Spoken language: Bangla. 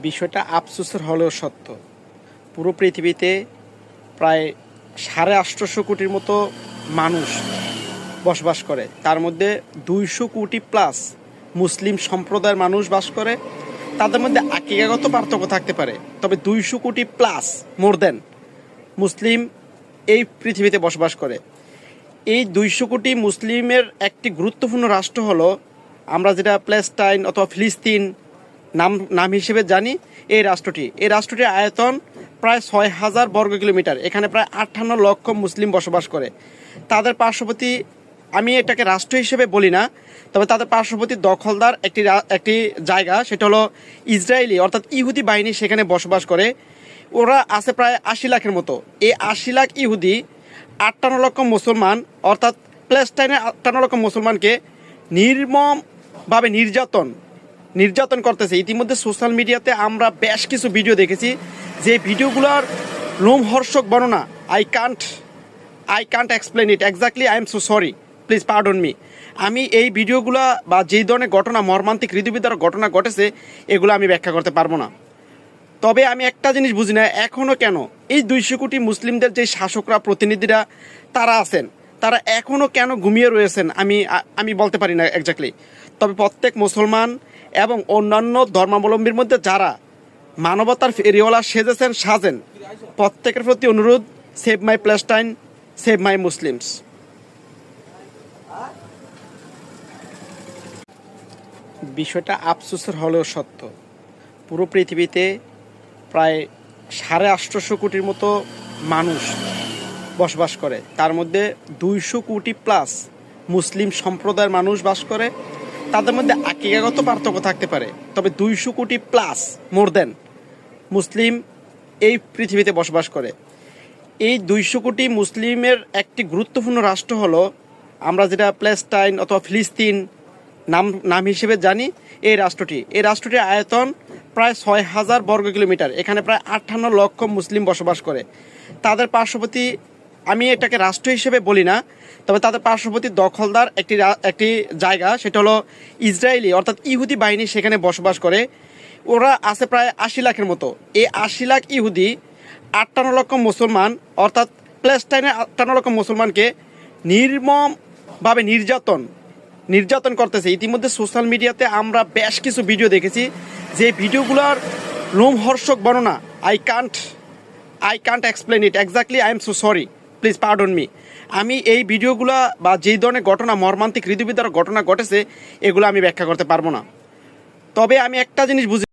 বিষয়টা আফসোসের হলেও সত্য। পুরো পৃথিবীতে প্রায় 850 কোটির মতো মানুষ বসবাস করে। তার মধ্যে 200 কোটি প্লাস মুসলিম সম্প্রদায়ের মানুষ বাস করে। তাদের মধ্যে আকিকাগত পার্থক্য থাকতে পারে, তবে 200 কোটি প্লাস মোর দেন মুসলিম এই পৃথিবীতে বসবাস করে। এই 200 কোটি মুসলিমের একটি গুরুত্বপূর্ণ রাষ্ট্র হলো আমরা যেটা প্যালেস্টাইন অথবা ফিলিস্তিন নাম হিসেবে জানি। এই রাষ্ট্রটির আয়তন প্রায় 6000 বর্গ কিলোমিটার। এখানে প্রায় 58 লক্ষ মুসলিম বসবাস করে। তাদের পার্শ্ববর্তী, আমি এটাকে রাষ্ট্র হিসেবে বলি না, তবে তাদের পার্শ্ববর্তী দখলদার একটি জায়গা, সেটা হলো ইসরায়েলি অর্থাৎ ইহুদি বাহিনী সেখানে বসবাস করে। ওরা আছে প্রায় 80 লাখের মতো। এই 80 লাখ ইহুদি 58 লক্ষ মুসলমান অর্থাৎ প্যালেস্টাইনের 58 লক্ষ মুসলমানকে নির্মমভাবে নির্যাতন করতেছে। ইতিমধ্যে সোশ্যাল মিডিয়াতে আমরা বেশ কিছু ভিডিও দেখেছি, যে ভিডিওগুলোর লোমহর্ষক বর্ণনা I can't explain it exactly. I am so sorry, please pardon me. আমি এই ভিডিওগুলো বা যেই ধরনের ঘটনা, মর্মান্তিক হৃদয়বিদারক ঘটনা ঘটেছে, এগুলো আমি ব্যাখ্যা করতে পারবো না। তবে আমি একটা জিনিস বুঝি না, এখনও কেন এই 200 কোটি মুসলিমদের যে শাসকরা, প্রতিনিধিরা তারা আছেন, তারা এখনও কেন ঘুমিয়ে রয়েছেন আমি বলতে পারি না এক্স্যাক্টলি। তবে প্রত্যেক মুসলমান এবং অন্যান্য ধর্মাবলম্বীর মধ্যে যারা মানবতার ফেরিওয়ালা সাজেন, প্রত্যেকের প্রতি অনুরোধ, save my Palestine, save my Muslims. বিষয়টা আফসোসের হলেও সত্য। পুরো পৃথিবীতে প্রায় 850 কোটির মতো মানুষ বসবাস করে। তার মধ্যে 200 কোটি প্লাস মুসলিম সম্প্রদায়ের মানুষ বাস করে। তাদের মধ্যে আকিকাগত পার্থক্য থাকতে পারে, তবে 200 কোটি প্লাস মোর দেন মুসলিম এই পৃথিবীতে বসবাস করে। এই 200 কোটি মুসলিমের একটি গুরুত্বপূর্ণ রাষ্ট্র হলো আমরা যেটা প্যালেস্টাইন অথবা ফিলিস্তিন নাম হিসেবে জানি। এই রাষ্ট্রটির আয়তন প্রায় 6000 বর্গ কিলোমিটার। এখানে প্রায় 58 লক্ষ মুসলিম বসবাস করে। তাদের পার্শ্ববর্তী, আমি এটাকে রাষ্ট্র হিসেবে বলি না, তবে তাদের পার্শ্ববর্তী দখলদার একটি জায়গা, সেটা হলো ইসরায়েলি অর্থাৎ ইহুদি বাহিনী সেখানে বসবাস করে। ওরা আছে প্রায় 80 লাখের মতো। এই 80 লাখ ইহুদি 58 লক্ষ মুসলমান অর্থাৎ প্যালেস্টাইনের 58 লক্ষ মুসলমানকে নির্মমভাবে নির্যাতন করতেছে। ইতিমধ্যে সোশ্যাল মিডিয়াতে আমরা বেশ কিছু ভিডিও দেখেছি, যে ভিডিওগুলোর লোমহর্ষক বর্ণনা I can't explain it exactly. I am so sorry, please pardon me. আমি এই ভিডিওগুলো বা যেই ধরনের ঘটনা, মর্মান্তিক হৃদয়বিদারক ঘটনা ঘটেছে, এগুলো আমি ব্যাখ্যা করতে পারবো না। তবে আমি একটা জিনিস বুঝি।